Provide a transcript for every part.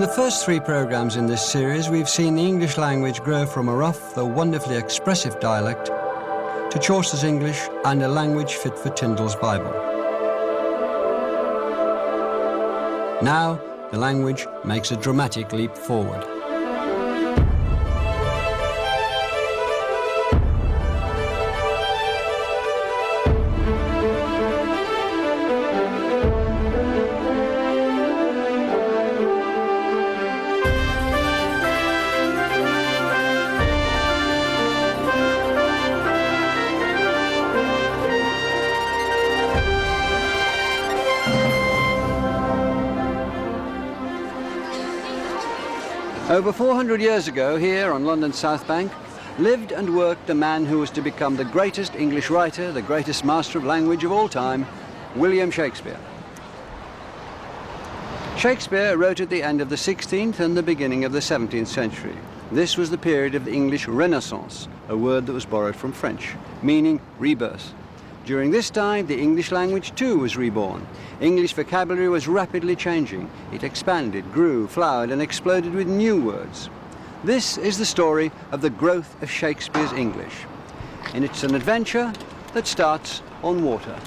the first three programmes in this series, we've seen the English language grow from a rough, though wonderfully expressive dialect, to Chaucer's English and a language fit for Tyndall's Bible. Now, the language makes a dramatic leap forward. Over 400 years ago, here on London's South Bank, lived and worked the man who was to become the greatest English writer, the greatest master of language of all time, William Shakespeare. Shakespeare wrote at the end of the 16th and the beginning of the 17th century. This was the period of the English Renaissance, a word that was borrowed from French, meaning rebirth. During this time, the English language too was reborn. English vocabulary was rapidly changing. It expanded, grew, flowered, and exploded with new words. This is the story of the growth of Shakespeare's English. And it's an adventure that starts on water.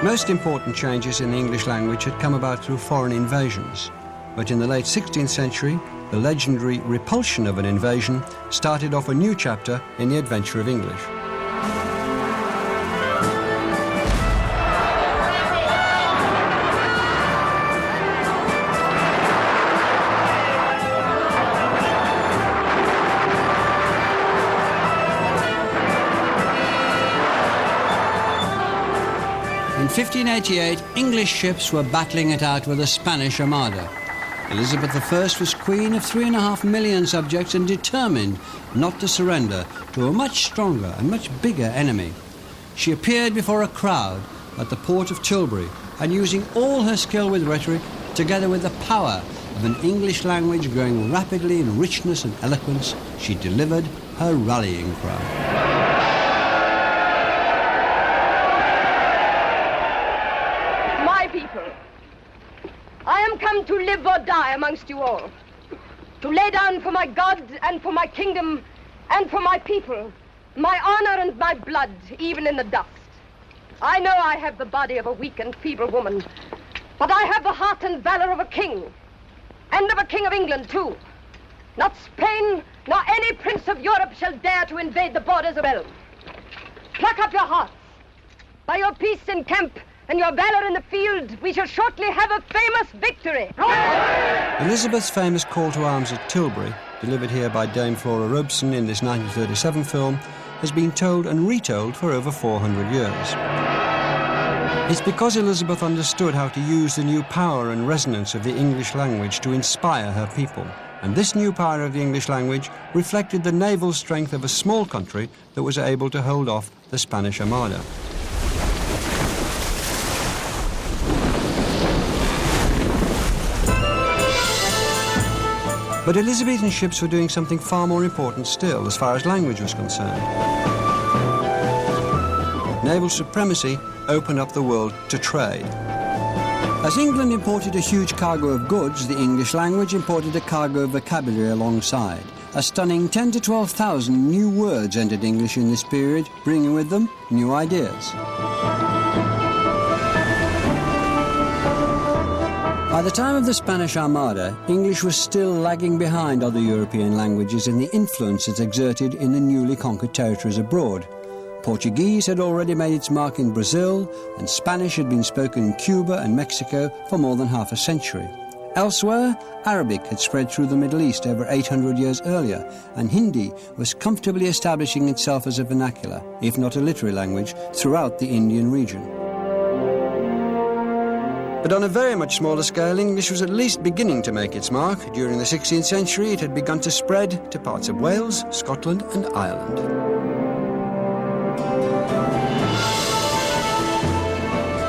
Most important changes in the English language had come about through foreign invasions. But in the late 16th century, the legendary repulsion of an invasion started off a new chapter in the adventure of English. In 1588, English ships were battling it out with the Spanish Armada. Elizabeth I was queen of 3.5 million subjects and determined not to surrender to a much stronger and much bigger enemy. She appeared before a crowd at the port of Tilbury and, using all her skill with rhetoric, together with the power of an English language growing rapidly in richness and eloquence, she delivered her rallying cry. I am come to live or die amongst you all, to lay down for my God and for my kingdom and for my people, my honor and my blood, even in the dust. I know I have the body of a weak and feeble woman, but I have the heart and valor of a king, and of a king of England, too. Not Spain, nor any prince of Europe shall dare to invade the borders of realm. Pluck up your hearts. By your peace in camp and your valor in the field, we shall shortly have a famous victory. Elizabeth's famous call to arms at Tilbury, delivered here by Dame Flora Robeson in this 1937 film, has been told and retold for over 400 years. It's because Elizabeth understood how to use the new power and resonance of the English language to inspire her people. And this new power of the English language reflected the naval strength of a small country that was able to hold off the Spanish Armada. But Elizabethan ships were doing something far more important still as far as language was concerned. Naval supremacy opened up the world to trade. As England imported a huge cargo of goods, the English language imported a cargo of vocabulary alongside. A stunning 10,000 to 12,000 new words entered English in this period, bringing with them new ideas. By the time of the Spanish Armada, English was still lagging behind other European languages in the influence it exerted in the newly conquered territories abroad. Portuguese had already made its mark in Brazil, and Spanish had been spoken in Cuba and Mexico for more than half a century. Elsewhere, Arabic had spread through the Middle East over 800 years earlier, and Hindi was comfortably establishing itself as a vernacular, if not a literary language, throughout the Indian region. But on a very much smaller scale, English was at least beginning to make its mark. During the 16th century, it had begun to spread to parts of Wales, Scotland, and Ireland.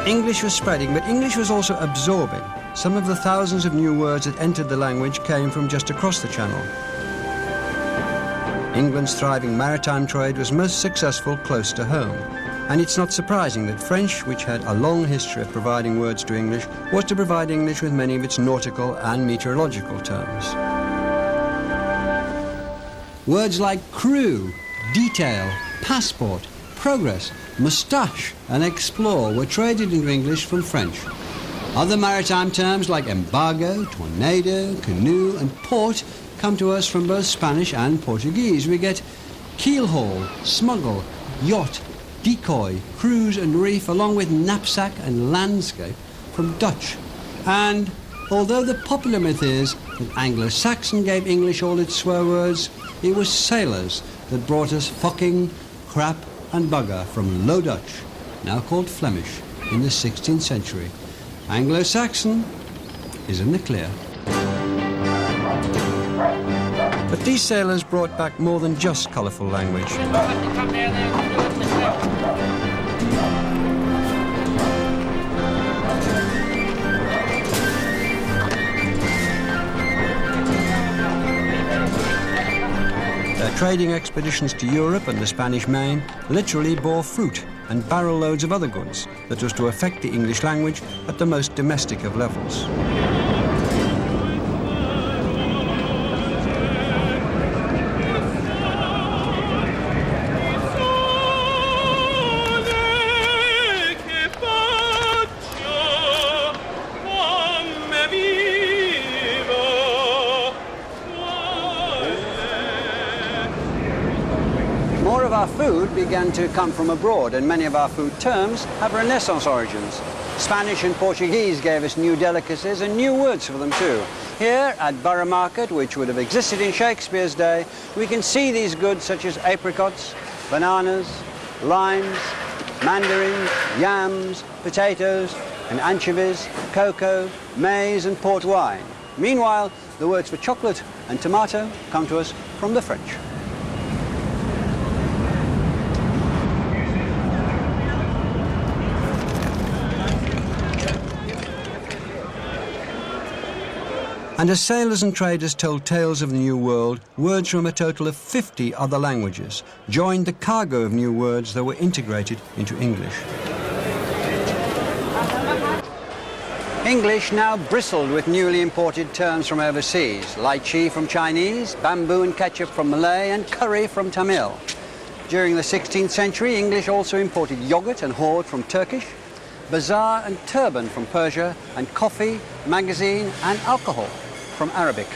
English was spreading, but English was also absorbing. Some of the thousands of new words that entered the language came from just across the Channel. England's thriving maritime trade was most successful close to home. And it's not surprising that French, which had a long history of providing words to English, was to provide English with many of its nautical and meteorological terms. Words like crew, detail, passport, progress, moustache and explore were traded into English from French. Other maritime terms like embargo, tornado, canoe and port come to us from both Spanish and Portuguese. We get keelhaul, smuggle, yacht, decoy, cruise and reef, along with knapsack and landscape from Dutch. And although the popular myth is that Anglo-Saxon gave English all its swear words, it was sailors that brought us fucking, crap and bugger from Low Dutch, now called Flemish, in the 16th century. Anglo-Saxon is in the clear. But these sailors brought back more than just colourful language. Their trading expeditions to Europe and the Spanish Main literally bore fruit and barrel loads of other goods that was to affect the English language at the most domestic of levels. More of our food began to come from abroad, and many of our food terms have Renaissance origins. Spanish and Portuguese gave us new delicacies and new words for them too. Here at Borough Market, which would have existed in Shakespeare's day, we can see these goods such as apricots, bananas, limes, mandarins, yams, potatoes and anchovies, cocoa, maize and port wine. Meanwhile, the words for chocolate and tomato come to us from the French. And as sailors and traders told tales of the New World, words from a total of 50 other languages joined the cargo of new words that were integrated into English. English now bristled with newly imported terms from overseas: lychee from Chinese, bamboo and ketchup from Malay, and curry from Tamil. During the 16th century, English also imported yogurt and hoard from Turkish, bazaar and turban from Persia, and coffee, magazine and alcohol from Arabic.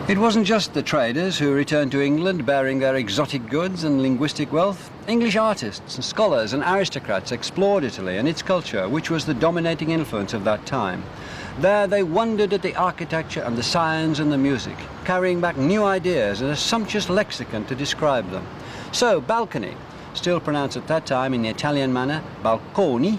It wasn't just the traders who returned to England bearing their exotic goods and linguistic wealth. English artists and scholars and aristocrats explored Italy and its culture, which was the dominating influence of that time. There they wondered at the architecture and the science and the music, carrying back new ideas and a sumptuous lexicon to describe them. So, balcony, still pronounced at that time in the Italian manner, balconi,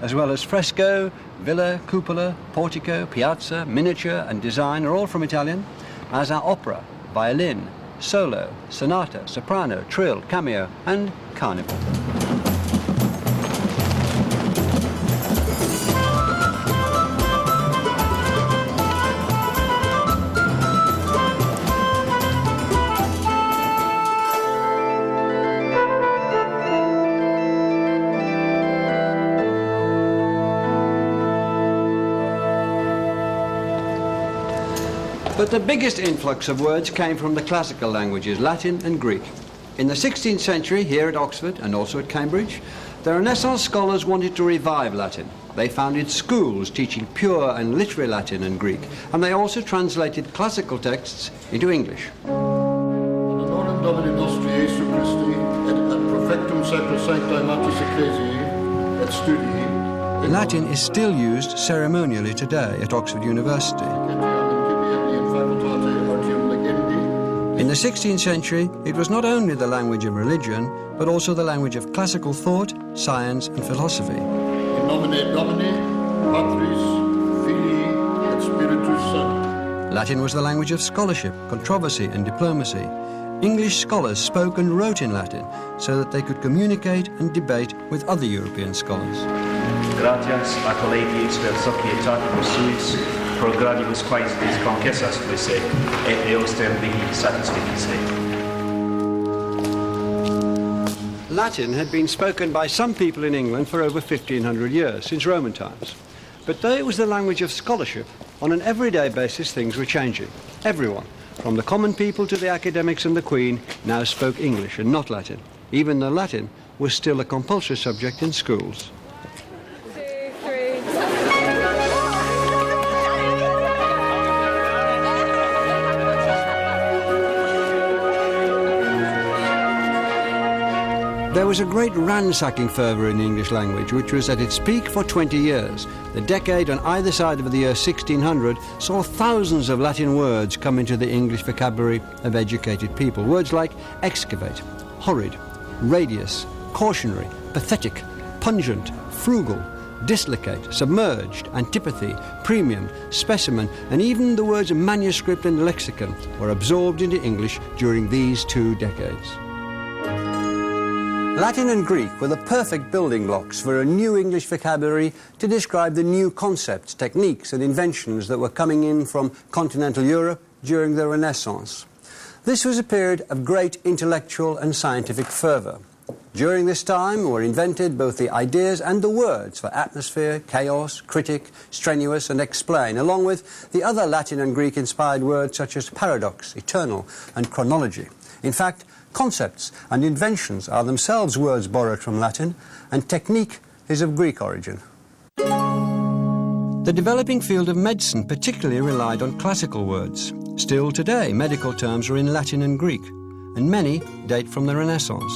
as well as fresco, villa, cupola, portico, piazza, miniature and design are all from Italian, as are opera, violin, solo, sonata, soprano, trill, cameo and carnival. But the biggest influx of words came from the classical languages, Latin and Greek. In the 16th century, here at Oxford and also at Cambridge, the Renaissance scholars wanted to revive Latin. They founded schools teaching pure and literary Latin and Greek, and they also translated classical texts into English. Honorem Domini nostri Iesu Christi et ad profectum sacrosanctae mantis ecclesiae et studii. Latin is still used ceremonially today at Oxford University. In the 16th century, it was not only the language of religion, but also the language of classical thought, science and philosophy. In nomine Domini, Patris, Filii et Spiritus Sancti. Latin was the language of scholarship, controversy and diplomacy. English scholars spoke and wrote in Latin so that they could communicate and debate with other European scholars. gratias a collegiis vel societatis suis pro gradibus quaes concessas fuisse et eoster mihi satisfice. Latin had been spoken by some people in England for over 1500 years, since Roman times. But though it was the language of scholarship, on an everyday basis things were changing. Everyone, from the common people to the academics and the Queen, now spoke English and not Latin, even though Latin was still a compulsory subject in schools. There was a great ransacking fervour in the English language, which was at its peak for 20 years. The decade on either side of the year 1600 saw thousands of Latin words come into the English vocabulary of educated people. Words like excavate, horrid, radius, cautionary, pathetic, pungent, frugal, dislocate, submerged, antipathy, premium, specimen, and even the words manuscript and lexicon were absorbed into English during these 2 decades. Latin and Greek were the perfect building blocks for a new English vocabulary to describe the new concepts, techniques and inventions that were coming in from continental Europe during the Renaissance. This was a period of great intellectual and scientific fervour. During this time were invented both the ideas and the words for atmosphere, chaos, critic, strenuous and explain, along with the other Latin and Greek-inspired words such as paradox, eternal and chronology. In fact, concepts and inventions are themselves words borrowed from Latin, and technique is of Greek origin. The developing field of medicine particularly relied on classical words. Still today, medical terms are in Latin and Greek, and many date from the Renaissance.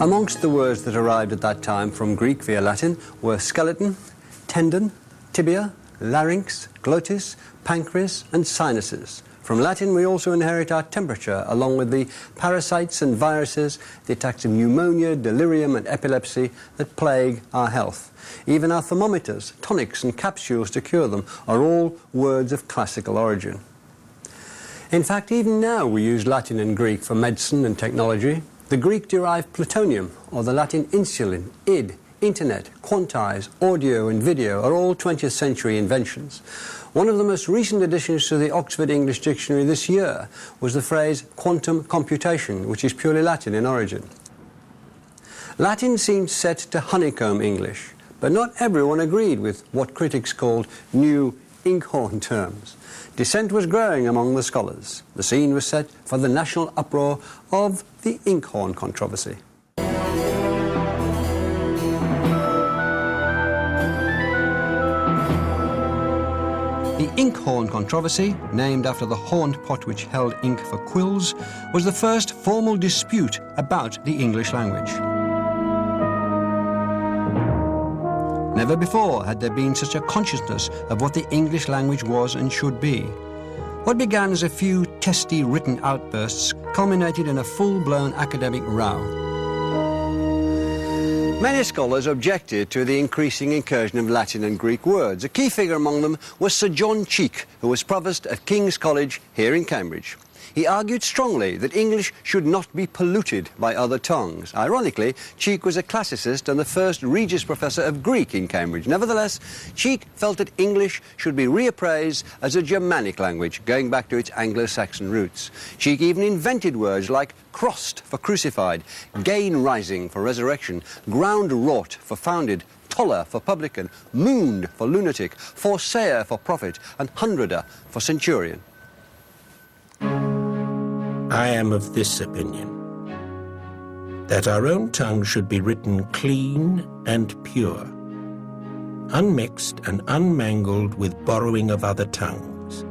Amongst the words that arrived at that time from Greek via Latin were skeleton, tendon, tibia, larynx, glottis, pancreas, and sinuses. From Latin, we also inherit our temperature, along with the parasites and viruses, the attacks of pneumonia, delirium, and epilepsy that plague our health. Even our thermometers, tonics, and capsules to cure them are all words of classical origin. In fact, even now we use Latin and Greek for medicine and technology. The Greek-derived plutonium, or the Latin insulin, id, internet, quantize, audio, and video are all 20th century inventions. One of the most recent additions to the Oxford English Dictionary this year was the phrase quantum computation, which is purely Latin in origin. Latin seemed set to honeycomb English, but not everyone agreed with what critics called new inkhorn terms. Dissent was growing among the scholars. The scene was set for the national uproar of the inkhorn controversy. The inkhorn controversy, named after the horned pot which held ink for quills, was the first formal dispute about the English language. Never before had there been such a consciousness of what the English language was and should be. What began as a few testy written outbursts culminated in a full-blown academic row. Many scholars objected to the increasing incursion of Latin and Greek words. A key figure among them was Sir John Cheek, who was provost at King's College here in Cambridge. He argued strongly that English should not be polluted by other tongues. Ironically, Cheek was a classicist and the first Regius Professor of Greek in Cambridge. Nevertheless, Cheek felt that English should be reappraised as a Germanic language, going back to its Anglo-Saxon roots. Cheek even invented words like crossed for crucified, gain rising for resurrection, ground wrought for founded, toller for publican, mooned for lunatic, forsayer for prophet, and hundreder for centurion. I am of this opinion, that our own tongue should be written clean and pure, unmixed and unmangled with borrowing of other tongues,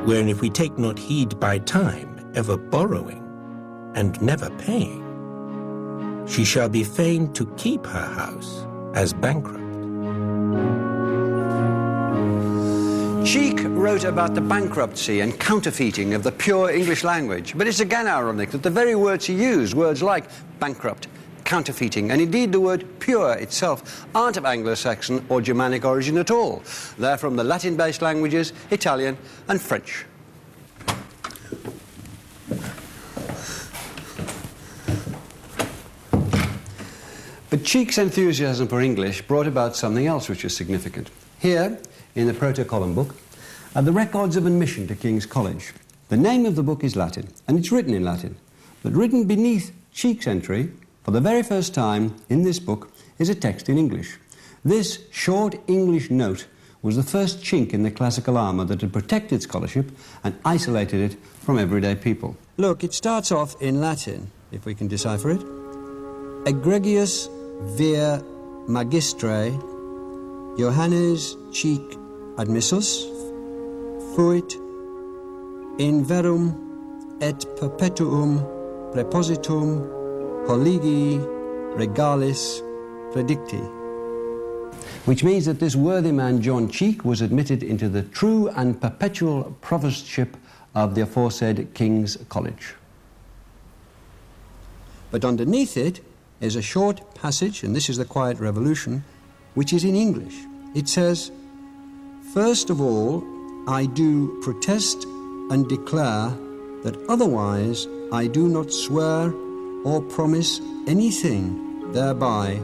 wherein if we take not heed by time, ever borrowing, and never paying, she shall be fain to keep her house as bankrupt. Cheek wrote about the bankruptcy and counterfeiting of the pure English language, but it's again ironic that the very words he used, words like bankrupt, counterfeiting, and indeed the word pure itself, aren't of Anglo-Saxon or Germanic origin at all. They're from the Latin-based languages, Italian and French. But Cheek's enthusiasm for English brought about something else which is significant. Here, in the Protocollum book, are the records of admission to King's College. The name of the book is Latin, and it's written in Latin. But written beneath Cheek's entry, for the very first time in this book, is a text in English. This short English note was the first chink in the classical armour that had protected scholarship and isolated it from everyday people. Look, it starts off in Latin, if we can decipher it. Egregius vir magistre Johannes Cheek admissus fuit in verum et perpetuum prepositum collegii regalis predicti. Which means that this worthy man, John Cheek, was admitted into the true and perpetual provostship of the aforesaid King's College. But underneath it is a short passage, and this is the Quiet Revolution, which is in English. It says, "First of all, I do protest and declare that otherwise I do not swear or promise anything thereby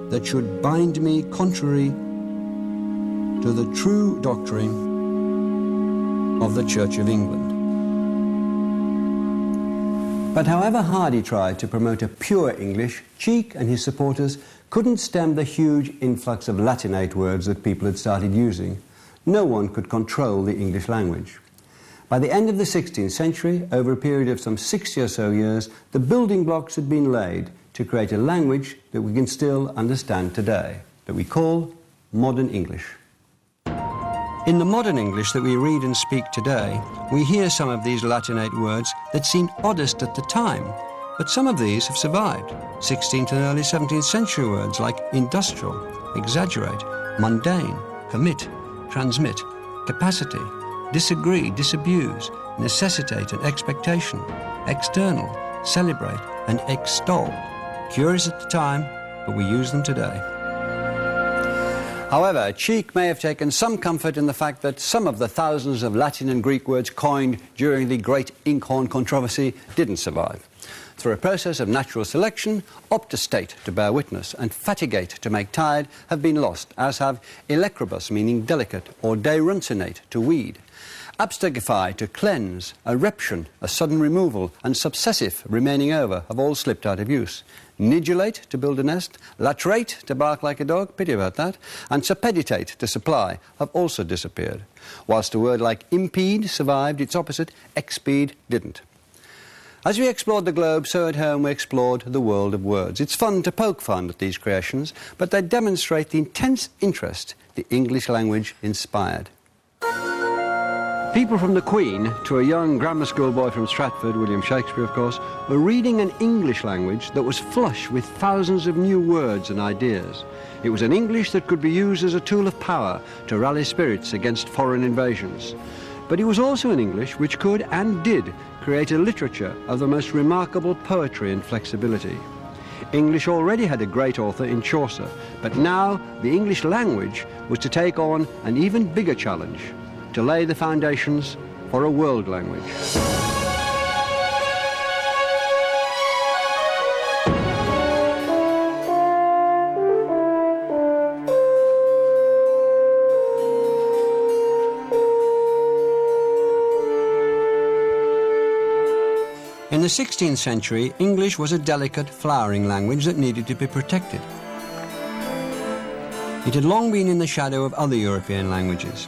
that should bind me contrary to the true doctrine of the Church of England." But however hard he tried to promote a pure English, Cheek and his supporters couldn't stem the huge influx of Latinate words that people had started using. No one could control the English language. By the end of the 16th century, over a period of some 60 or so years, the building blocks had been laid to create a language that we can still understand today, that we call modern English. In the modern English that we read and speak today, we hear some of these Latinate words that seemed oddest at the time, but some of these have survived. 16th and early 17th century words like industrial, exaggerate, mundane, commit, transmit, capacity, disagree, disabuse, necessitate and expectation, external, celebrate and extol. Curious at the time, but we use them today. However, Cheek may have taken some comfort in the fact that some of the thousands of Latin and Greek words coined during the Great Inkhorn controversy didn't survive. Through a process of natural selection, optostate to bear witness and fatigate to make tired have been lost, as have electrobus, meaning delicate, or deruncinate, to weed. Abstergify, to cleanse, eruption, a sudden removal, and subsessive, remaining over, have all slipped out of use. Nidulate, to build a nest, latrate, to bark like a dog, pity about that, and suppeditate, to supply, have also disappeared. Whilst a word like impede survived, its opposite, expede, didn't. As we explored the globe, so at home we explored the world of words. It's fun to poke fun at these creations, but they demonstrate the intense interest the English language inspired. People from the Queen to a young grammar school boy from Stratford, William Shakespeare of course, were reading an English language that was flush with thousands of new words and ideas. It was an English that could be used as a tool of power to rally spirits against foreign invasions. But it was also an English which could and did create a literature of the most remarkable poetry and flexibility. English already had a great author in Chaucer, but now the English language was to take on an even bigger challenge, to lay the foundations for a world language. In the 16th century, English was a delicate, flowering language that needed to be protected. It had long been in the shadow of other European languages.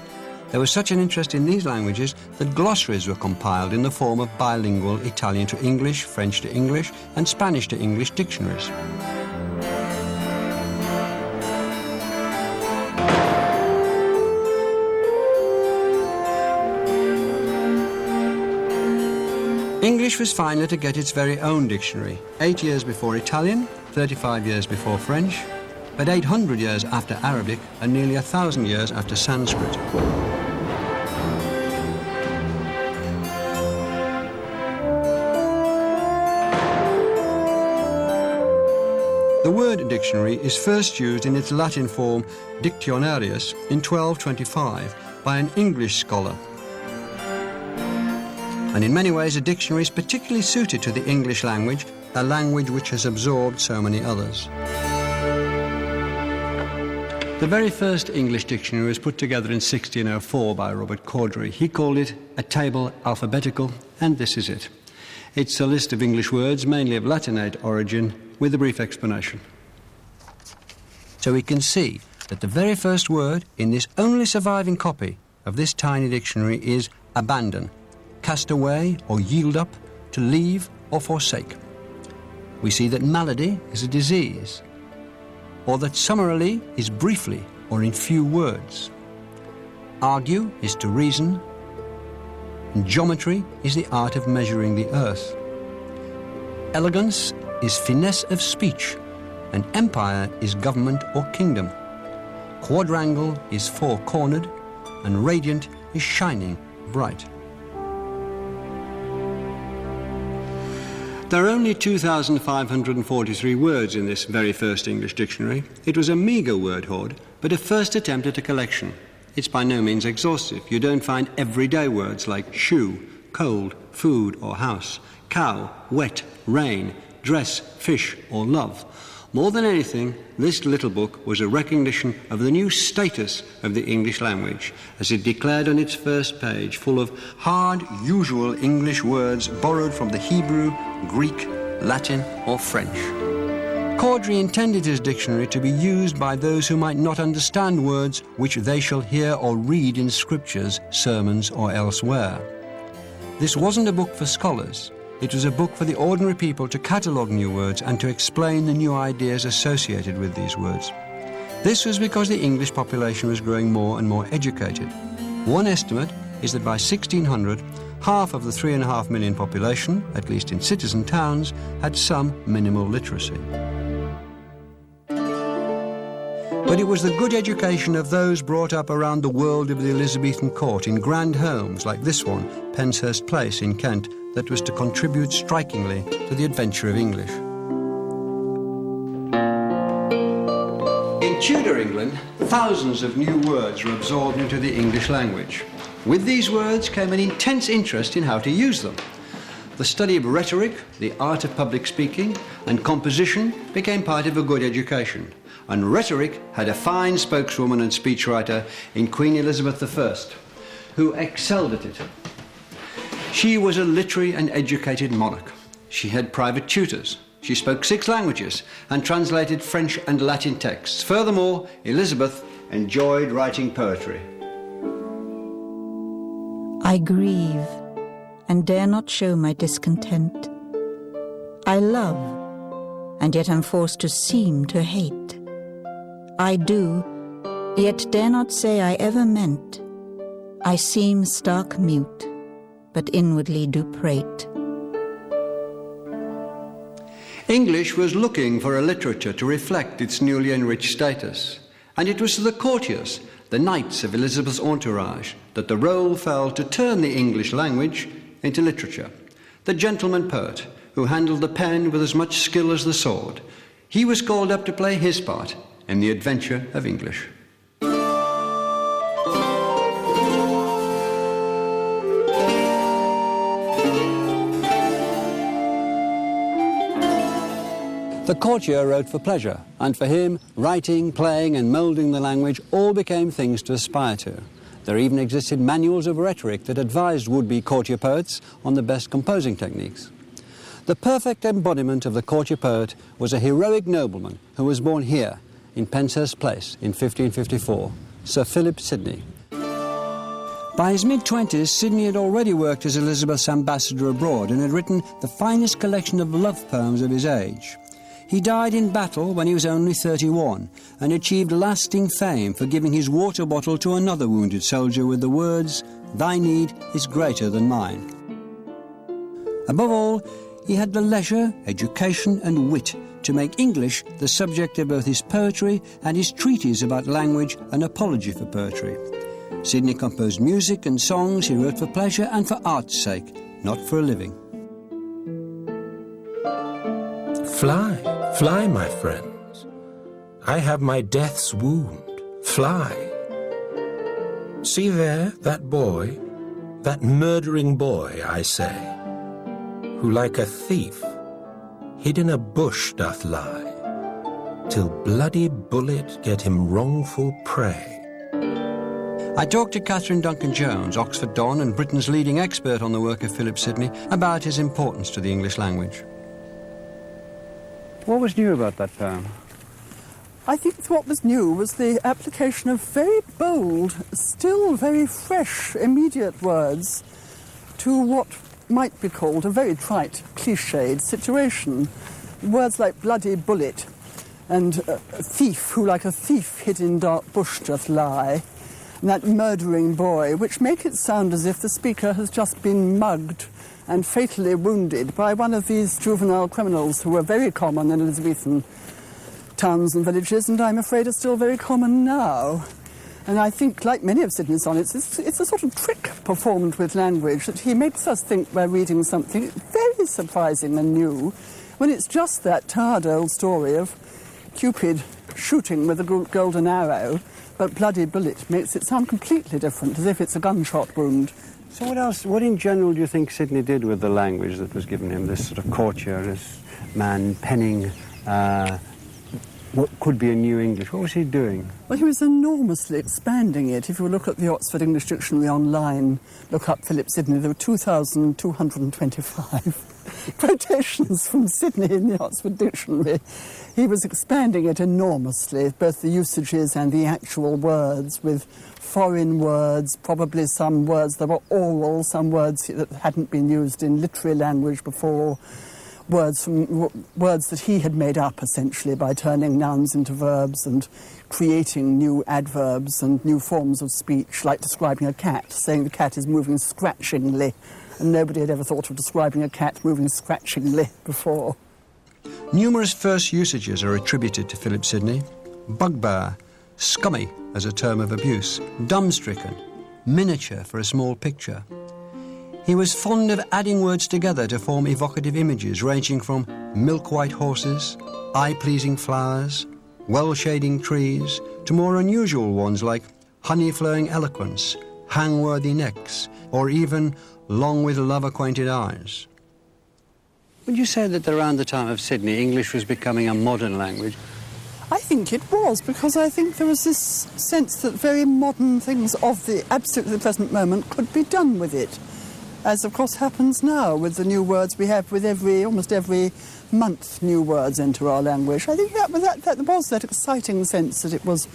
There was such an interest in these languages that glossaries were compiled in the form of bilingual Italian to English, French to English, and Spanish to English dictionaries. English was finally to get its very own dictionary, 8 years before Italian, 35 years before French, but 800 years after Arabic and nearly 1,000 years after Sanskrit. The word dictionary is first used in its Latin form Dictionarius in 1225 by an English scholar. And in many ways a dictionary is particularly suited to the English language, a language which has absorbed so many others. The very first English dictionary was put together in 1604 by Robert Corddry. He called it a table alphabetical, and this is it. It's a list of English words, mainly of Latinate origin, with a brief explanation. So we can see that the very first word in this only surviving copy of this tiny dictionary is abandon, cast away or yield up, to leave or forsake. We see that malady is a disease, or that summarily is briefly or in few words. Argue is to reason, and geometry is the art of measuring the earth. Elegance is finesse of speech, and empire is government or kingdom. Quadrangle is four-cornered, and radiant is shining bright. There are only 2,543 words in this very first English dictionary. It was a meagre word hoard, but a first attempt at a collection. It's by no means exhaustive. You don't find everyday words like shoe, cold, food or house, cow, wet, rain, dress, fish or love. More than anything, this little book was a recognition of the new status of the English language, as it declared on its first page, full of hard, usual English words borrowed from the Hebrew, Greek, Latin or French. Corddry intended his dictionary to be used by those who might not understand words which they shall hear or read in scriptures, sermons or elsewhere. This wasn't a book for scholars. It was a book for the ordinary people to catalogue new words and to explain the new ideas associated with these words. This was because the English population was growing more and more educated. One estimate is that by 1600, half of the 3.5 million population, at least in citizen towns, had some minimal literacy. But it was the good education of those brought up around the world of the Elizabethan court in grand homes like this one, Penshurst Place in Kent, that was to contribute strikingly to the adventure of English. In Tudor England, thousands of new words were absorbed into the English language. With these words came an intense interest in how to use them. The study of rhetoric, the art of public speaking, and composition became part of a good education. And rhetoric had a fine spokeswoman and speechwriter in Queen Elizabeth I, who excelled at it. She was a literary and educated monarch. She had private tutors. She spoke 6 languages and translated French and Latin texts. Furthermore, Elizabeth enjoyed writing poetry. I grieve and dare not show my discontent. I love, and yet am forced to seem to hate. I do, yet dare not say I ever meant. I seem stark mute, but inwardly do prate. English was looking for a literature to reflect its newly enriched status, and it was to the courtiers, the knights of Elizabeth's entourage, that the role fell to turn the English language into literature. The gentleman poet, who handled the pen with as much skill as the sword, he was called up to play his part in the adventure of English. The courtier wrote for pleasure, and for him, writing, playing and moulding the language all became things to aspire to. There even existed manuals of rhetoric that advised would-be courtier poets on the best composing techniques. The perfect embodiment of the courtier poet was a heroic nobleman who was born here, in Penshurst Place, in 1554, Sir Philip Sidney. By his mid-20s, Sidney had already worked as Elizabeth's ambassador abroad and had written the finest collection of love poems of his age. He died in battle when he was only 31 and achieved lasting fame for giving his water bottle to another wounded soldier with the words, "Thy need is greater than mine." Above all, he had the leisure, education and wit to make English the subject of both his poetry and his treatise about language, An Apology for Poetry. Sidney composed music and songs he wrote for pleasure and for art's sake, not for a living. Fly, fly, my friends. I have my death's wound. Fly. See there, that boy, that murdering boy, I say, who like a thief hid in a bush doth lie. till bloody bullet get him wrongful prey. I talked to Catherine Duncan-Jones, Oxford Don and Britain's leading expert on the work of Philip Sidney, about his importance to the English language. What was new about that poem? I think what was new was the application of very bold, still very fresh, immediate words to what might be called a very trite, cliched situation. Words like bloody bullet and thief, who like a thief hid in dark bush doth lie, and that murdering boy, which make it sound as if the speaker has just been mugged and fatally wounded by one of these juvenile criminals who were very common in Elizabethan towns and villages, and I'm afraid are still very common now. And I think, like many of Sidney's sonnets, it's a sort of trick performed with language that he makes us think we're reading something very surprising and new, when it's just that tired old story of Cupid shooting with a golden arrow, but bloody bullet makes it sound completely different, as if it's a gunshot wound. So what in general do you think Sidney did with the language that was given him, this sort of courtier, this man penning what could be a new English? What was he doing? Well, he was enormously expanding it. If you look at the Oxford English Dictionary online, look up Philip Sidney, there were 2,225 quotations from Sidney in the Oxford Dictionary. He was expanding it enormously, both the usages and the actual words, with foreign words, probably some words that were oral, some words that hadn't been used in literary language before, words that he had made up, essentially, by turning nouns into verbs and creating new adverbs and new forms of speech, like describing a cat, saying the cat is moving scratchingly, and nobody had ever thought of describing a cat moving scratchingly before. Numerous first usages are attributed to Philip Sidney. Bugbear, scummy as a term of abuse, dumb-stricken, miniature for a small picture. He was fond of adding words together to form evocative images ranging from milk-white horses, eye-pleasing flowers, well-shading trees, to more unusual ones like honey-flowing eloquence, hang-worthy necks, or even long with love-acquainted eyes. Would you say that around the time of Sidney, English was becoming a modern language? I think it was, because I think there was this sense that very modern things of the absolutely present moment could be done with it, as of course happens now with the new words we have with almost every month new words enter our language. I think that was that exciting sense that it was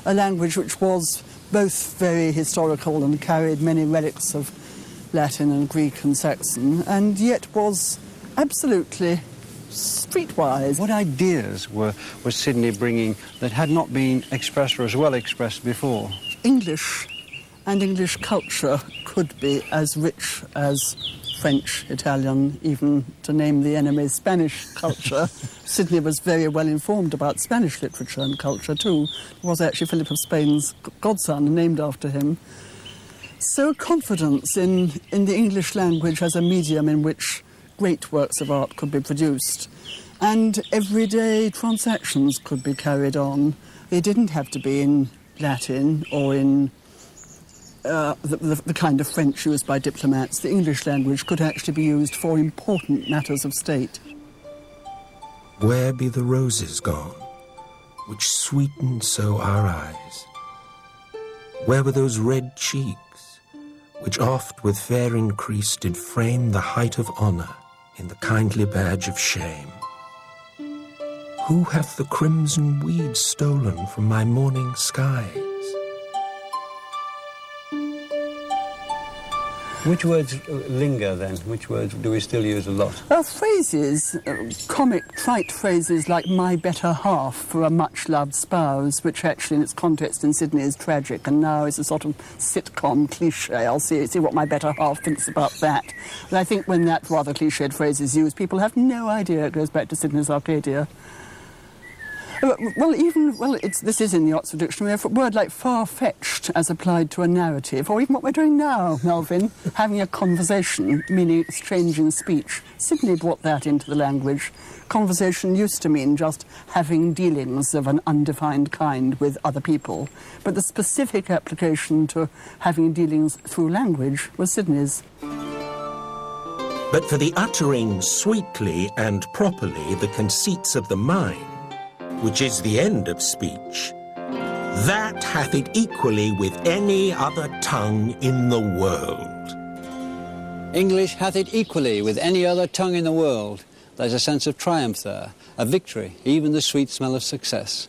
a language which was both very historical and carried many relics of Latin and Greek and Saxon, and yet was absolutely streetwise. What ideas were Sidney bringing that had not been expressed or as well expressed before? English and English culture could be as rich as French, Italian, even to name the enemy, Spanish culture. Sidney was very well informed about Spanish literature and culture too. It was actually Philip of Spain's godson, named after him. So confidence in the English language as a medium in which great works of art could be produced, and everyday transactions could be carried on. They didn't have to be in Latin or in the kind of French used by diplomats. The English language could actually be used for important matters of state. Where be the roses gone, which sweeten so our eyes? Where were those red cheeks, which oft with fair increase did frame the height of honour in the kindly badge of shame? Who hath the crimson weed stolen from my morning skies? Which words linger then? Which words do we still use a lot? Phrases, comic, trite phrases like my better half for a much-loved spouse, which actually in its context in Sidney is tragic and now is a sort of sitcom cliché. I'll see what my better half thinks about that. But I think when that rather cliched phrase is used, people have no idea it goes back to Sidney's Arcadia. This is in the Oxford Dictionary, a word like far-fetched as applied to a narrative, or even what we're doing now, Melvin, having a conversation, meaning exchanging speech. Sidney brought that into the language. Conversation used to mean just having dealings of an undefined kind with other people, but the specific application to having dealings through language was Sidney's. But for the uttering sweetly and properly the conceits of the mind, which is the end of speech, that hath it equally with any other tongue in the world. English hath it equally with any other tongue in the world. There's a sense of triumph there, a victory, even the sweet smell of success.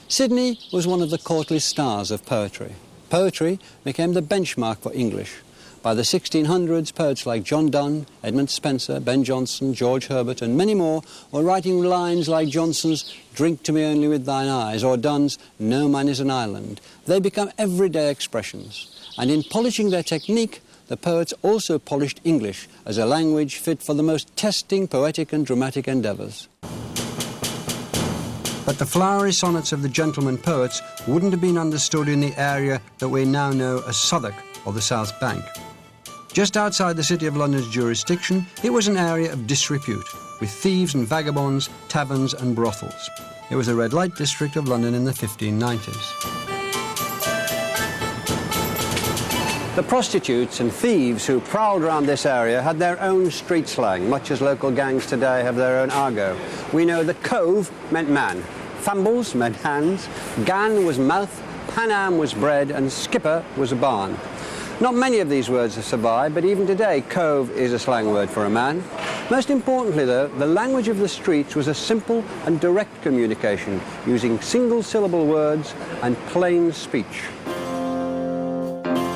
Sidney was one of the courtly stars of poetry. Poetry became the benchmark for English. By the 1600s, poets like John Donne, Edmund Spenser, Ben Jonson, George Herbert and many more were writing lines like Johnson's "Drink to me only with thine eyes" or Donne's "No man is an island." They become everyday expressions. And in polishing their technique, the poets also polished English as a language fit for the most testing poetic and dramatic endeavours. But the flowery sonnets of the gentleman poets wouldn't have been understood in the area that we now know as Southwark or the South Bank. Just outside the City of London's jurisdiction, it was an area of disrepute, with thieves and vagabonds, taverns and brothels. It was the red light district of London in the 1590s. The prostitutes and thieves who prowled around this area had their own street slang, much as local gangs today have their own argot. We know that cove meant man, fumbles meant hands, gan was mouth, panam was bread, and skipper was a barn. Not many of these words have survived, but even today, cove is a slang word for a man. Most importantly, though, the language of the streets was a simple and direct communication, using single-syllable words and plain speech.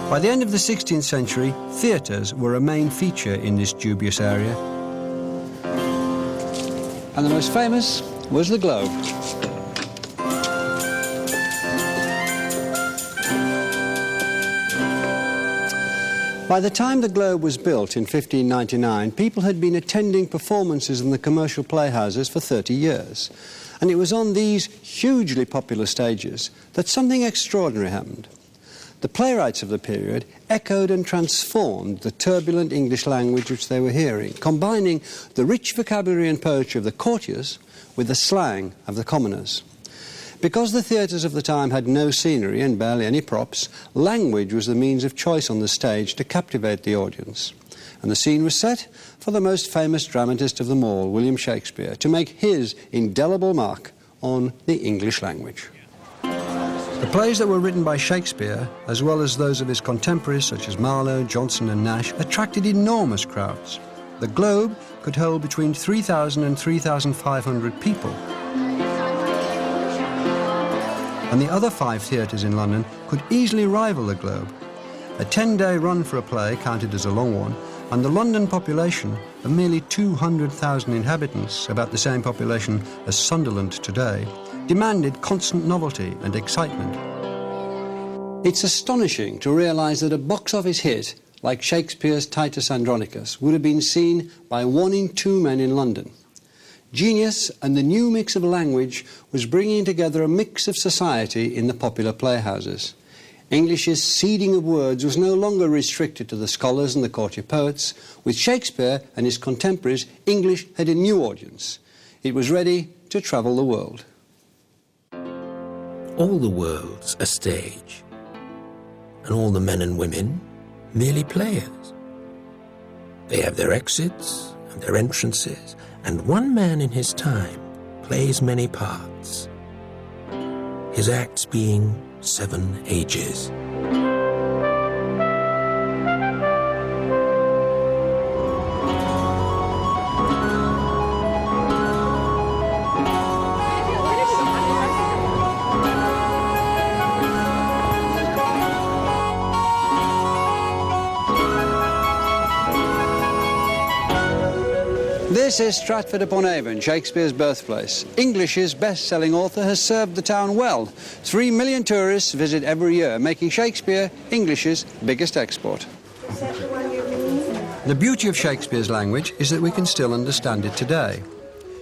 By the end of the 16th century, theatres were a main feature in this dubious area. And the most famous was the Globe. By the time the Globe was built in 1599, people had been attending performances in the commercial playhouses for 30 years. And it was on these hugely popular stages that something extraordinary happened. The playwrights of the period echoed and transformed the turbulent English language which they were hearing, combining the rich vocabulary and poetry of the courtiers with the slang of the commoners. Because the theatres of the time had no scenery and barely any props, language was the means of choice on the stage to captivate the audience. And the scene was set for the most famous dramatist of them all, William Shakespeare, to make his indelible mark on the English language. The plays that were written by Shakespeare, as well as those of his contemporaries such as Marlowe, Johnson and Nash, attracted enormous crowds. The Globe could hold between 3,000 and 3,500 people. And the other 5 theatres in London could easily rival the Globe. A 10-day run for a play counted as a long one, and the London population of merely 200,000 inhabitants, about the same population as Sunderland today, demanded constant novelty and excitement. It's astonishing to realise that a box office hit like Shakespeare's Titus Andronicus would have been seen by 1 in 2 men in London. Genius and the new mix of language was bringing together a mix of society in the popular playhouses. English's seeding of words was no longer restricted to the scholars and the courtier poets. With Shakespeare and his contemporaries, English had a new audience. It was ready to travel the world. All the world's a stage, and all the men and women merely players. They have their exits and their entrances, and one man in his time plays many parts, his acts being 7 ages. This is Stratford-upon-Avon, Shakespeare's birthplace. English's best-selling author has served the town well. 3 million tourists visit every year, making Shakespeare English's biggest export. The beauty of Shakespeare's language is that we can still understand it today.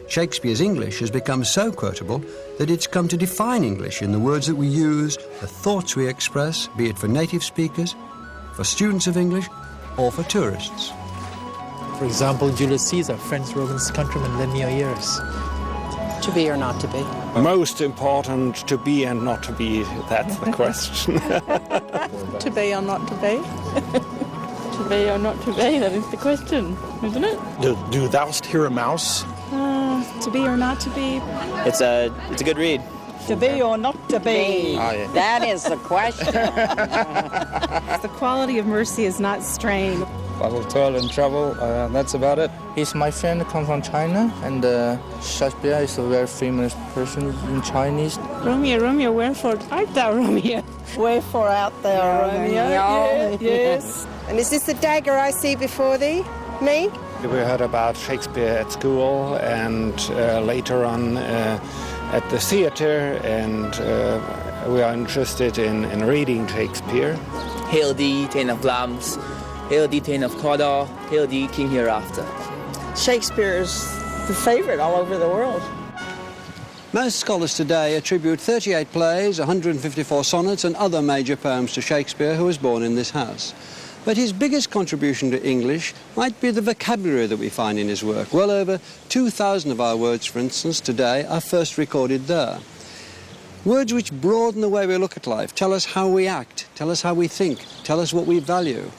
Shakespeare's English has become so quotable that it's come to define English in the words that we use, the thoughts we express, be it for native speakers, for students of English, or for tourists. For example, Julius Caesar, Friends, Romans, countrymen, lend me your ears. To be or not to be? Most important, to be and not to be. That's the question. To be or not to be? To be or not to be, that is the question, isn't it? Do thou hear a mouse? To be or not to be? It's a good read. To be or not to be? Oh, yeah. That is the question. The quality of mercy is not strain. A lot of toil and trouble, that's about it. He's my friend, comes from China, and Shakespeare is a very famous person in Chinese. Romeo, wherefore art thou, Romeo? Wherefore art thou, Romeo? Yes. And is this the dagger I see before thee? Me? We heard about Shakespeare at school and later on at the theater, and we are interested in reading Shakespeare. Hail thee, Thane of Lambs. Hail thee, Thane of Cawdor. Hail thee, King Hereafter. Shakespeare is the favorite all over the world. Most scholars today attribute 38 plays, 154 sonnets and other major poems to Shakespeare, who was born in this house. But his biggest contribution to English might be the vocabulary that we find in his work. Well over 2,000 of our words, for instance, today are first recorded there. Words which broaden the way we look at life, tell us how we act, tell us how we think, tell us what we value.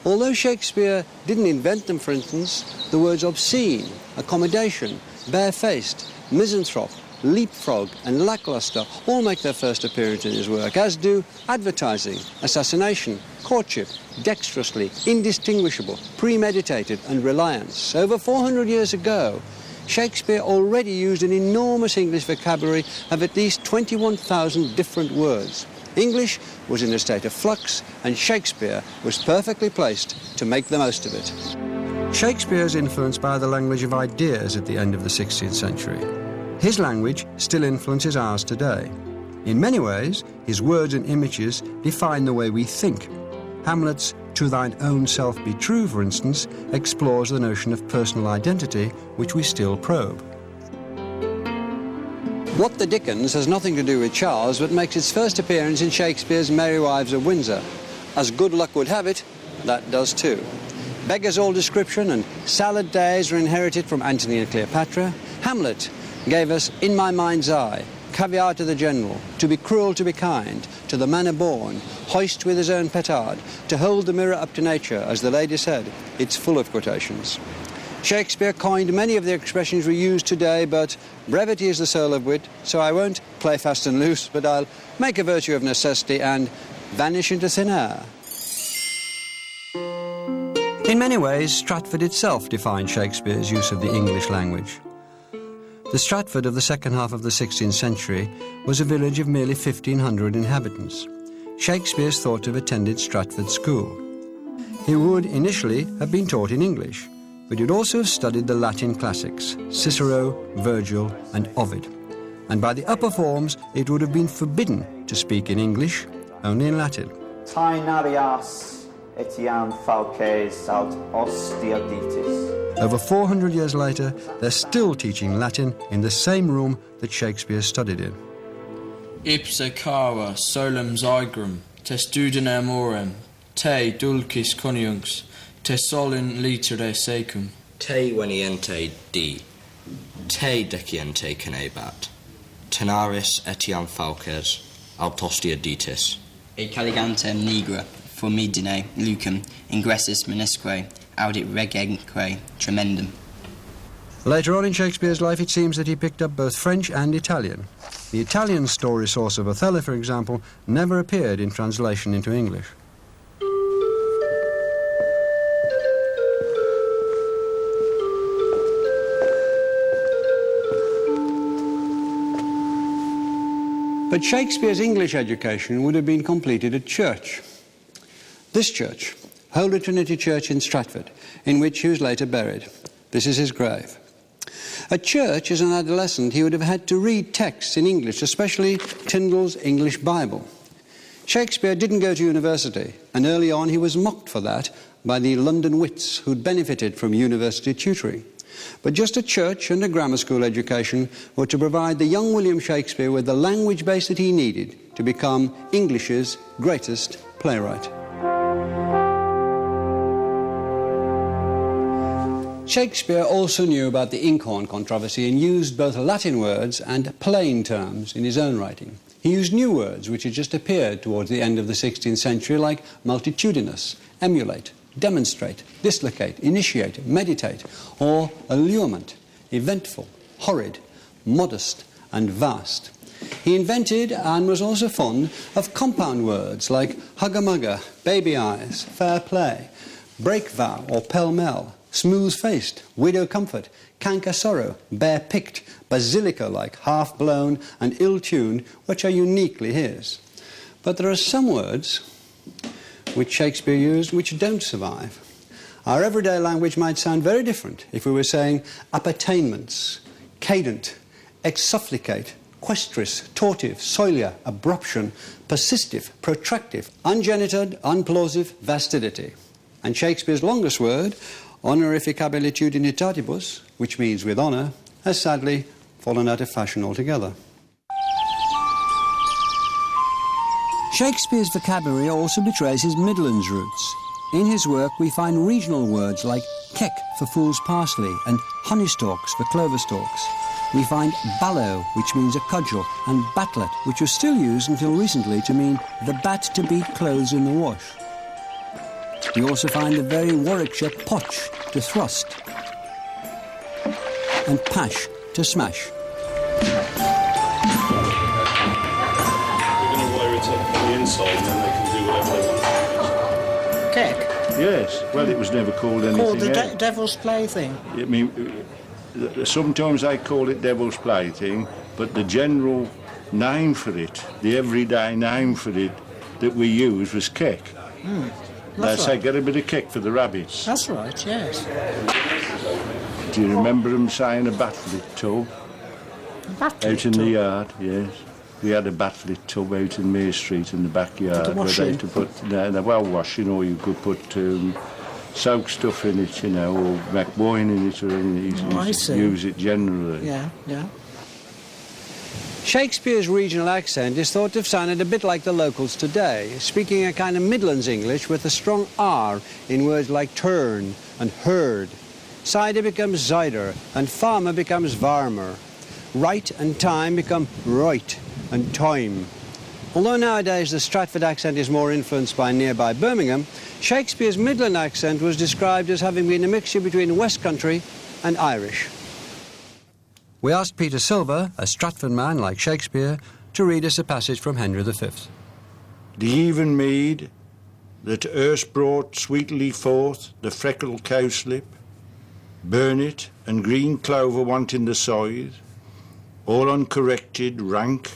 Although Shakespeare didn't invent them, for instance, the words obscene, accommodation, barefaced, misanthrope, leapfrog and lackluster all make their first appearance in his work, as do advertising, assassination, courtship, dexterously, indistinguishable, premeditated and reliance. Over 400 years ago, Shakespeare already used an enormous English vocabulary of at least 21,000 different words. English was in a state of flux, and Shakespeare was perfectly placed to make the most of it. Shakespeare is influenced by the language of ideas at the end of the 16th century. His language still influences ours today. In many ways, his words and images define the way we think. Hamlet's "To thine own self be true," for instance, explores the notion of personal identity, which we still probe. What the Dickens has nothing to do with Charles, but makes its first appearance in Shakespeare's Merry Wives of Windsor. As good luck would have it, that does too. Beggars all description and salad days are inherited from Antony and Cleopatra. Hamlet gave us In My Mind's Eye, Caviar to the General, To be cruel, to be kind, To the manner born, Hoist with his own petard, To hold the mirror up to nature, as the lady said. It's full of quotations. Shakespeare coined many of the expressions we use today, but brevity is the soul of wit, so I won't play fast and loose, but I'll make a virtue of necessity and vanish into thin air. In many ways, Stratford itself defined Shakespeare's use of the English language. The Stratford of the second half of the 16th century was a village of merely 1,500 inhabitants. Shakespeare's thought to have attended Stratford School. He would initially have been taught in English, but he'd also have studied the Latin classics, Cicero, Virgil and Ovid. And by the upper forms, it would have been forbidden to speak in English, only in Latin. Tai narias etiam falces aut ostia ditis. Over 400 years later, they're still teaching Latin in the same room that Shakespeare studied in. Ipse cara solem Zygram, testudine amorem, te dulcis coniunx, te solin litere secum. Te veniente di, te deciente canebat, tenaris etiam falces, aut ostia ditis. E caligantem nigra, formidine lucum, ingressus menisque, audit regenque tremendum. Later on in Shakespeare's life, it seems that he picked up both French and Italian. The Italian story source of Othello, for example, never appeared in translation into English. But Shakespeare's English education would have been completed at church. This church, Holy Trinity Church in Stratford, in which he was later buried. This is his grave. At church, as an adolescent, he would have had to read texts in English, especially Tyndall's English Bible. Shakespeare didn't go to university, and early on he was mocked for that by the London wits who'd benefited from university tutoring. But just a church and a grammar school education were to provide the young William Shakespeare with the language base that he needed to become English's greatest playwright. Shakespeare also knew about the inkhorn controversy and used both Latin words and plain terms in his own writing. He used new words which had just appeared towards the end of the 16th century, like multitudinous, emulate, demonstrate, dislocate, initiate, meditate, or allurement, eventful, horrid, modest and vast. He invented and was also fond of compound words like hugger-mugger, baby eyes, fair play, break vow or pell-mell, smooth-faced, widow comfort, canker sorrow, bare-picked, basilica-like, half-blown and ill-tuned, which are uniquely his. But there are some words which Shakespeare used which don't survive. Our everyday language might sound very different if we were saying appertainments, cadent, exsufflicate, questris, tortive, solia, abruption, persistive, protractive, ungenitored, unplausive, vastidity. And Shakespeare's longest word, honorificabilituditatibus, which means with honour, has sadly fallen out of fashion altogether. Shakespeare's vocabulary also betrays his Midlands roots. In his work we find regional words like keck for fool's parsley and honeystalks for clover stalks. We find ballow, which means a cudgel, and batlet, which was still used until recently to mean the bat to beat clothes in the wash. We also find the very Warwickshire potch, to thrust, and pash, to smash. The inside, and then they can do whatever they want. Keck? Yes, well, it was never called anything Called the else. devil's plaything. I mean, sometimes they call it devil's plaything, but the general name for it, the everyday name for it that we use was keck. They say, get a bit of keck for the rabbits. That's right, yes. Do you remember them saying a batlet tub? Out in the yard, yes. We had a batlet tub out in Mayor Street in the backyard where they had to put, washing, or you could put soak stuff in it, you know, or make wine in it, or anything. Use it generally. Yeah, yeah. Shakespeare's regional accent is thought to have sounded a bit like the locals today, speaking a kind of Midlands English with a strong R in words like turn and herd. Cider becomes cider, and farmer becomes varmer. Right and time become right and time. Although nowadays the Stratford accent is more influenced by nearby Birmingham, Shakespeare's Midland accent was described as having been a mixture between West Country and Irish. We asked Peter Silver, a Stratford man like Shakespeare, to read us a passage from Henry V. The even mead that erst brought sweetly forth the freckled cowslip, burnet and green clover wanting the scythe, all uncorrected, rank,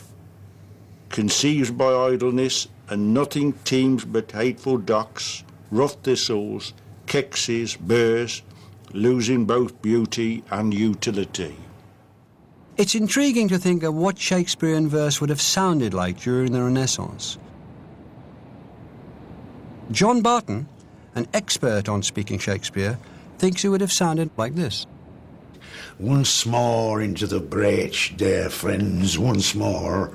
conceived by idleness, and nothing teems but hateful docks, rough thistles, kexes, burrs, losing both beauty and utility. It's intriguing to think of what Shakespearean verse would have sounded like during the Renaissance. John Barton, an expert on speaking Shakespeare, thinks it would have sounded like this. Once more into the breach, dear friends, once more,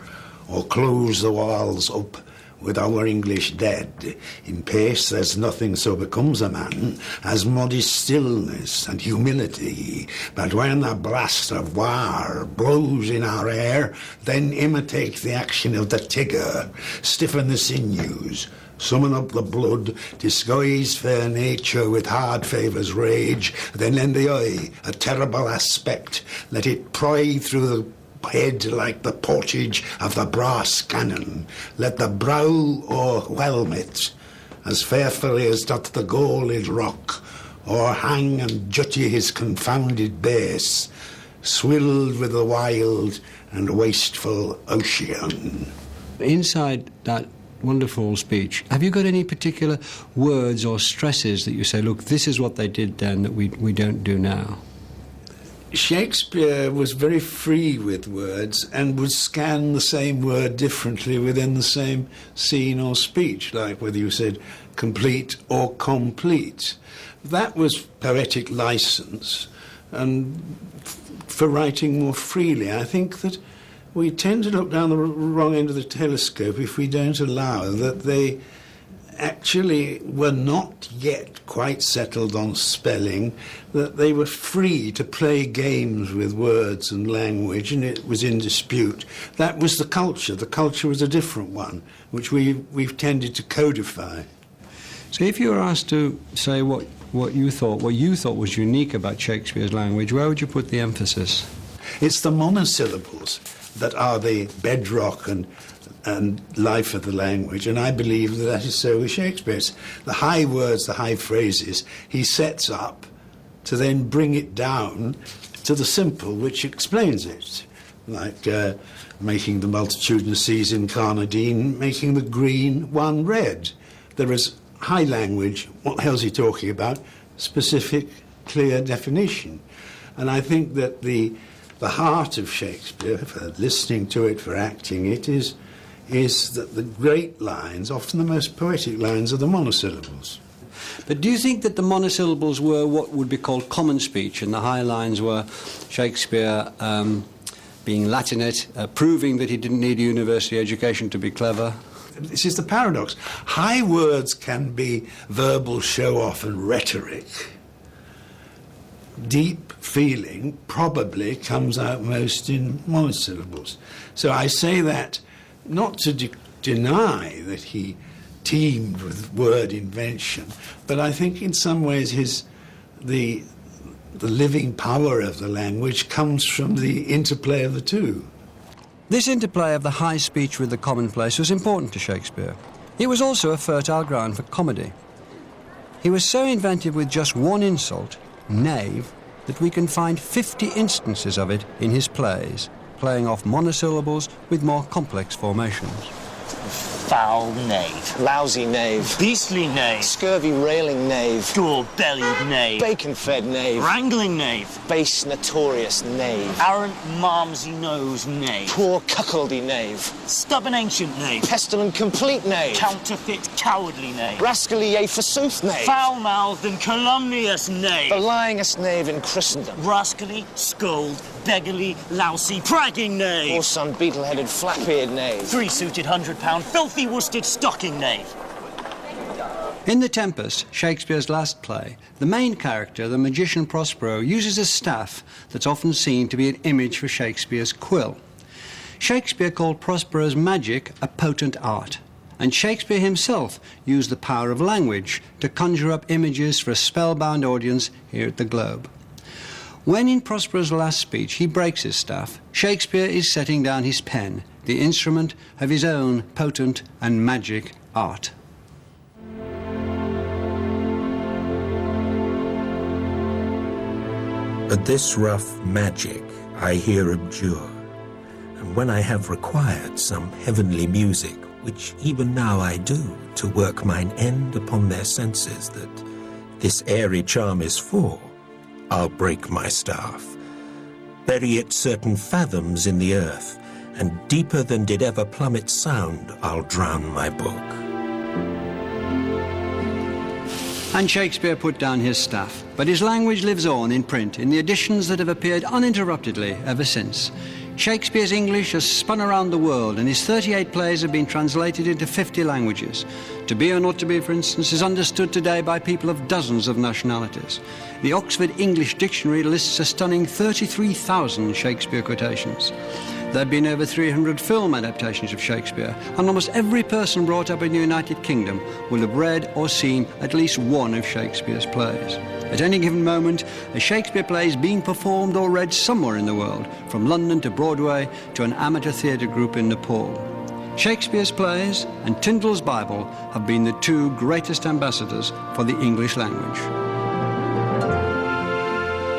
or close the walls up with our English dead. In pace there's nothing so becomes a man as modest stillness and humility. But when a blast of war blows in our air, then imitate the action of the tigger, stiffen the sinews, summon up the blood, disguise fair nature with hard favour's rage, then lend the eye a terrible aspect, let it pry through the head like the portage of the brass cannon, let the brow o'erwhelm it, as fearfully as doth the golded rock, or hang and jutty his confounded base, swilled with the wild and wasteful ocean. Inside that wonderful speech, have you got any particular words or stresses that you say, look, this is what they did then that we don't do now? Shakespeare was very free with words and would scan the same word differently within the same scene or speech, like whether you said complete or complete. That was poetic license and for writing more freely. I think that we tend to look down the wrong end of the telescope if we don't allow that they actually were not yet quite settled on spelling, that they were free to play games with words and language, and it was in dispute. That was the culture. The culture was a different one, which we've tended to codify. So if you were asked to say what you thought was unique about Shakespeare's language, where would you put the emphasis? It's the monosyllables that are the bedrock and life of the language, and I believe that is so with Shakespeare. The high words, the high phrases, he sets up to then bring it down to the simple, which explains it, like making the multitudinous seas in Carnadine, making the green one red. There is high language. What the hell's he talking about? Specific, clear definition. And I think that the heart of Shakespeare, for listening to it, for acting it, is that the great lines, often the most poetic lines, are the monosyllables. But do you think that the monosyllables were what would be called common speech, and the high lines were Shakespeare being Latinate, proving that he didn't need a university education to be clever? This is the paradox. High words can be verbal show-off and rhetoric. Deep feeling probably comes out most in monosyllables. So I say that not to deny that he teemed with word invention, but I think in some ways the living power of the language comes from the interplay of the two. This interplay of the high speech with the commonplace was important to Shakespeare. It was also a fertile ground for comedy. He was so inventive with just one insult, knave, that we can find 50 instances of it in his plays, playing off monosyllables with more complex formations. Foul knave. Lousy knave. Beastly knave. Scurvy railing knave. Door-bellied knave. Bacon-fed knave. Wrangling knave. Base notorious knave. Arrant malmsy-nosed knave. Poor cuckoldy knave. Stubborn ancient knave. Pestilent complete knave. Counterfeit cowardly knave. Rascally yea forsooth knave. Foul-mouthed and calumnious knave. The lyingest knave in Christendom. Rascally, scold, beggarly, lousy, pragging knave. Or some beetle-headed flat-beard knave. Three-suited £100 filthy worsted stocking knave. In The Tempest, Shakespeare's last play, the main character, the magician Prospero, uses a staff that's often seen to be an image for Shakespeare's quill. Shakespeare called Prospero's magic a potent art, and Shakespeare himself used the power of language to conjure up images for a spellbound audience here at the Globe. When in Prospero's last speech he breaks his staff, Shakespeare is setting down his pen, the instrument of his own potent and magic art. But this rough magic I here abjure, and when I have required some heavenly music, which even now I do, to work mine end upon their senses that this airy charm is for, I'll break my staff, bury it certain fathoms in the earth, and deeper than did ever plummet sound, I'll drown my book. And Shakespeare put down his staff, but his language lives on in print in the editions that have appeared uninterruptedly ever since. Shakespeare's English has spun around the world, and his 38 plays have been translated into 50 languages. To Be or Not to Be, for instance, is understood today by people of dozens of nationalities. The Oxford English Dictionary lists a stunning 33,000 Shakespeare quotations. There have been over 300 film adaptations of Shakespeare, and almost every person brought up in the United Kingdom will have read or seen at least one of Shakespeare's plays. At any given moment, a Shakespeare play is being performed or read somewhere in the world, from London to Broadway to an amateur theatre group in Nepal. Shakespeare's plays and Tyndall's Bible have been the two greatest ambassadors for the English language.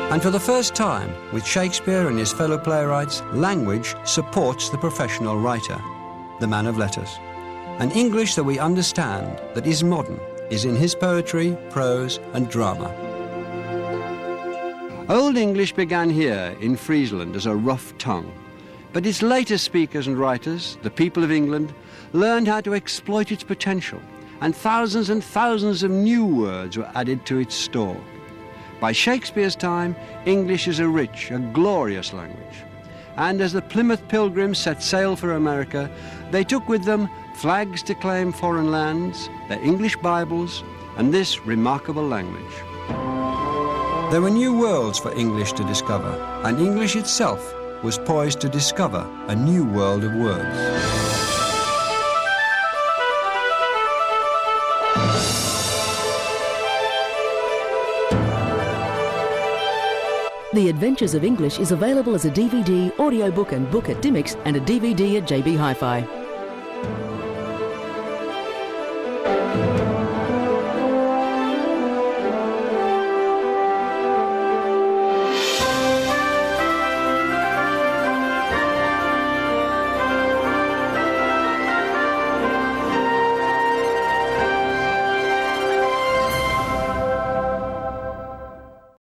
And for the first time, with Shakespeare and his fellow playwrights, language supports the professional writer, the man of letters. An English that we understand, that is modern, is in his poetry, prose and drama. Old English began here in Friesland as a rough tongue, but its later speakers and writers, the people of England, learned how to exploit its potential, and thousands of new words were added to its store. By Shakespeare's time, English is a rich, a glorious language. And as the Plymouth Pilgrims set sail for America, they took with them flags to claim foreign lands, their English Bibles, and this remarkable language. There were new worlds for English to discover, and English itself was poised to discover a new world of words. The Adventures of English is available as a DVD, audiobook and book at Dymocks and a DVD at JB Hi-Fi.